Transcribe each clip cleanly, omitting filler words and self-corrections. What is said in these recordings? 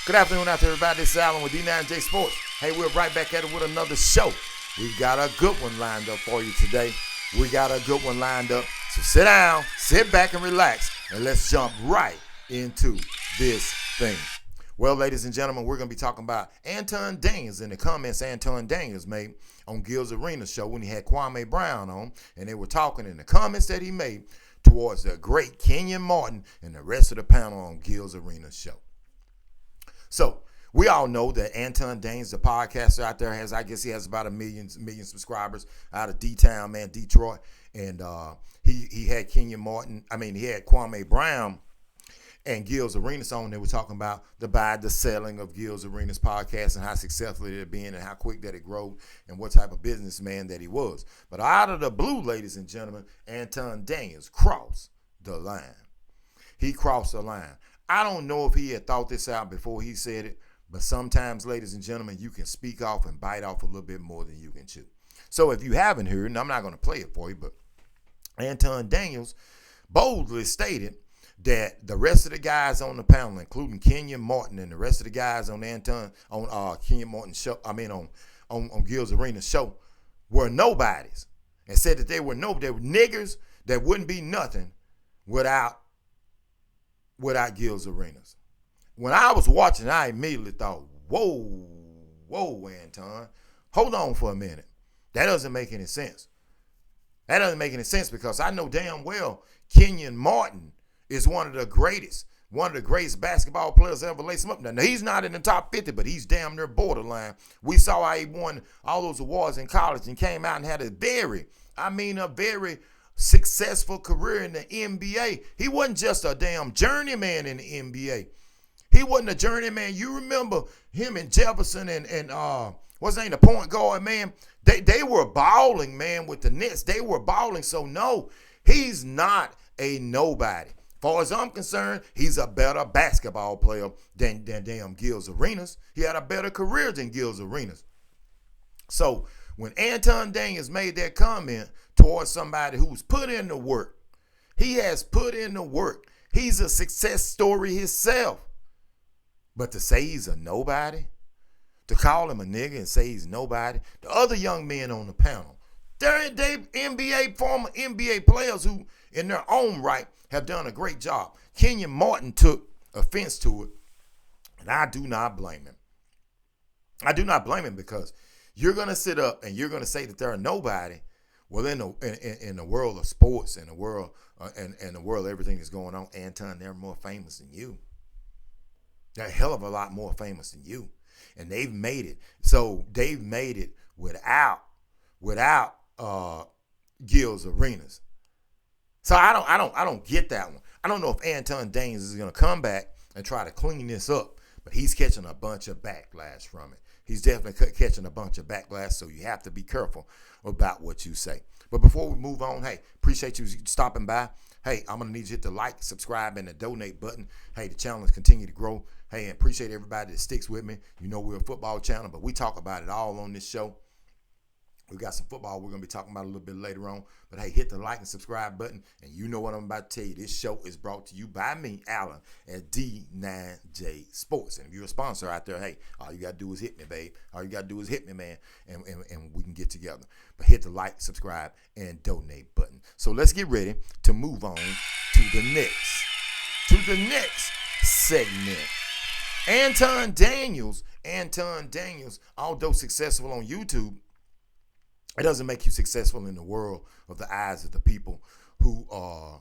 Good afternoon out there, everybody. This is Alan with D9J Sports. Hey, we're right back at it with another show. We've got a good one lined up for you today. So sit down, sit back, and relax, and let's jump right into this thing. Well, ladies and gentlemen, we're going to be talking about Anton Daniels and the comments Anton Daniels made on Gil Arenas show when he had Kwame Brown on, and they were talking in the comments that he made towards the great Kenyon Martin and the rest of the panel on Gil Arenas show. So we all know that Anton Daniels, the podcaster out there, he has about a million subscribers out of D-Town, man, Detroit. And he had he had Kwame Brown and Gil Arenas on. They were talking about the selling of Gil Arenas podcast and how successful it had been and how quick that it grew and what type of businessman that he was. But out of the blue, ladies and gentlemen, Anton Daniels crossed the line. He crossed the line. I don't know if he had thought this out before he said it, but sometimes, ladies and gentlemen, you can speak off and bite off a little bit more than you can chew. So if you haven't heard, and I'm not going to play it for you, but Anton Daniels boldly stated that the rest of the guys on the panel, including Kenyon Martin and the rest of the guys on Kenyon Martin's show, on Gil Arenas show, were nobodies, and said that they were niggers that wouldn't be nothing without Gil Arenas. When I was watching, I immediately thought, whoa, Anton, hold on for a minute. That doesn't make any sense. That doesn't make any sense because I know damn well Kenyon Martin is one of the greatest basketball players ever lace him up. Now, he's not in the top 50, but he's damn near borderline. We saw how he won all those awards in college and came out and had a very successful career in the NBA. He wasn't just a damn journeyman in the NBA. He wasn't a journeyman. You remember him and Jefferson and what's his name, the point guard, man? They were balling, man, with the Nets. They were balling. So no, he's not a nobody. As far as I'm concerned, he's a better basketball player than damn Gil Arenas. He had a better career than Gil Arenas. So when Anton Daniels made that comment towards somebody who's put in the work, he has put in the work. He's a success story himself. But to say he's a nobody, to call him a nigga and say he's nobody, the other young men on the panel, they're former NBA players who, in their own right, have done a great job. Kenyon Martin took offense to it, and I do not blame him. I do not blame him because you're going to sit up and you're going to say that they're a nobody. Well, in the world of sports, in the world everything that's going on, Anton, they're more famous than you. They're a hell of a lot more famous than you. And they've made it. So they've made it without Gil Arenas. So I don't get that one. I don't know if Anton Daniels is going to come back and try to clean this up, but he's catching a bunch of backlash from it. He's definitely catching a bunch of backlash, so you have to be careful about what you say. But before we move on, hey, appreciate you stopping by. Hey, I'm going to need you to hit the like, subscribe, and the donate button. Hey, the channel is continue to grow. Hey, and appreciate everybody that sticks with me. You know we're a football channel, but we talk about it all on this show. We got some football we're going to be talking about a little bit later on. But, hey, hit the like and subscribe button. And you know what I'm about to tell you. This show is brought to you by me, Alan, at D9J Sports. And if you're a sponsor out there, hey, all you got to do is hit me, babe. All you got to do is hit me, man, and we can get together. But hit the like, subscribe, and donate button. So let's get ready to move on to the next segment. Anton Daniels, although successful on YouTube, it doesn't make you successful in the world of the eyes of the people who are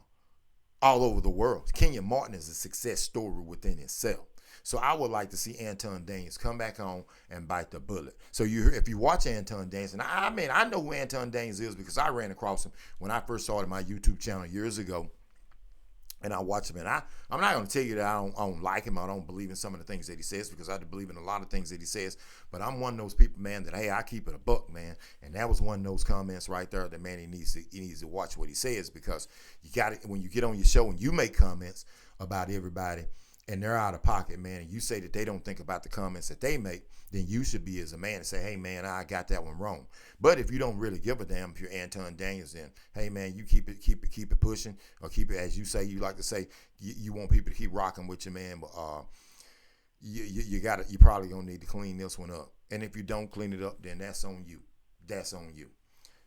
all over the world. Kenyon Martin is a success story within itself. So I would like to see Anton Daniels come back on and bite the bullet. So if you watch Anton Daniels, and I know who Anton Daniels is because I ran across him when I first started my YouTube channel years ago. And I watch him, and I'm not going to tell you that I don't like him. I don't believe in some of the things that he says because I do believe in a lot of things that he says. But I'm one of those people, man, that, hey, I keep it a buck, man. And that was one of those comments right there that, man, he needs to watch what he says because you got it when you get on your show and you make comments about everybody and they're out of pocket, man, and you say that they don't think about the comments that they make, then you should be as a man and say, hey, man, I got that one wrong. But if you don't really give a damn, if you're Anton Daniels, then, hey, man, you keep it pushing, or keep it, as you say, you like to say, you want people to keep rocking with you, man. But you probably gonna need to clean this one up. And if you don't clean it up, then that's on you. That's on you.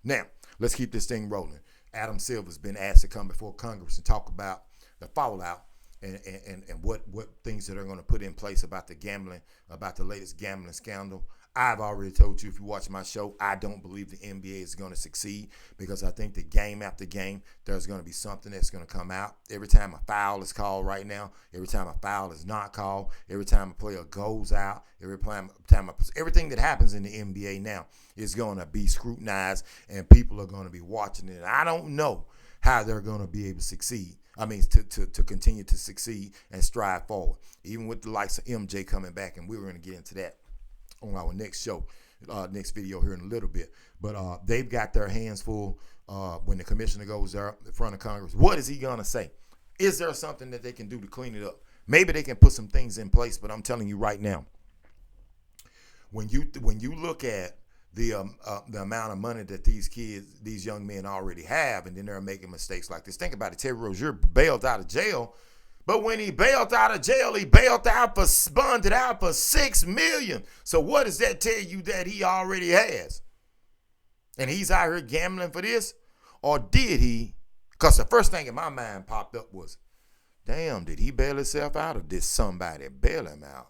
Now, let's keep this thing rolling. Adam Silver's been asked to come before Congress and talk about the fallout and what things that are going to put in place about the gambling, about the latest gambling scandal. I've already told you, if you watch my show, I don't believe the NBA is going to succeed, because I think that game after game, there's going to be something that's going to come out. Every time a foul is called right now, every time a foul is not called, every time a player goes out, everything that happens in the NBA now is going to be scrutinized, and people are going to be watching it. And I don't know how they're going to be able to succeed. I mean, to continue to succeed and strive forward, even with the likes of MJ coming back, and we're going to get into that on our next show, next video here in a little bit. But they've got their hands full when the commissioner goes there in front of Congress. What is he going to say? Is there something that they can do to clean it up? Maybe they can put some things in place, but I'm telling you right now, when you look at the amount of money that these young men already have, and then they're making mistakes like this. Think about it. Terry Rozier bailed out of jail, but when he bailed out of jail, he bonded out for $6 million. So what does that tell you that he already has? And he's out here gambling for this? Or did he? Because the first thing in my mind popped up was, damn, did he bail himself out, or did somebody bail him out?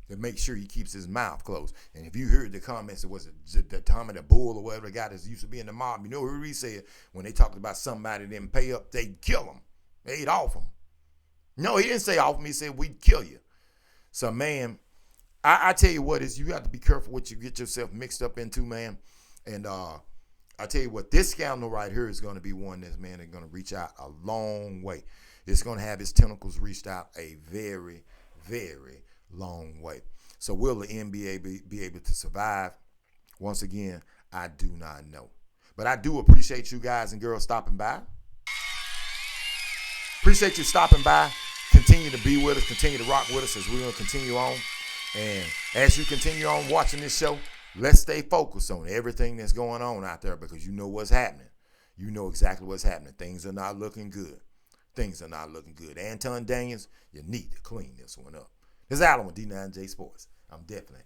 To make sure he keeps his mouth closed. And if you heard the comments, it was the Tommy the Bull or whatever the guy that used to be in the mob, you know who he said when they talked about somebody didn't pay up, they'd kill him. They'd off him. No, he didn't say off him. He said, we'd kill you. So, man, I tell you what, is you got to be careful what you get yourself mixed up into, man. And I tell you what, this scandal right here is going to be one that's, man, that's going to reach out a long way. It's going to have its tentacles reached out a very, very long way. So will the NBA be able to survive? Once again, I do not know. But I do appreciate you guys and girls stopping by. Appreciate you stopping by. Continue to be with us. Continue to rock with us as we're going to continue on. And as you continue on watching this show, let's stay focused on everything that's going on out there, because you know what's happening. You know exactly what's happening. Things are not looking good. Things are not looking good. Anton Daniels, you need to clean this one up. This is Alan with D9J Sports. I'm definitely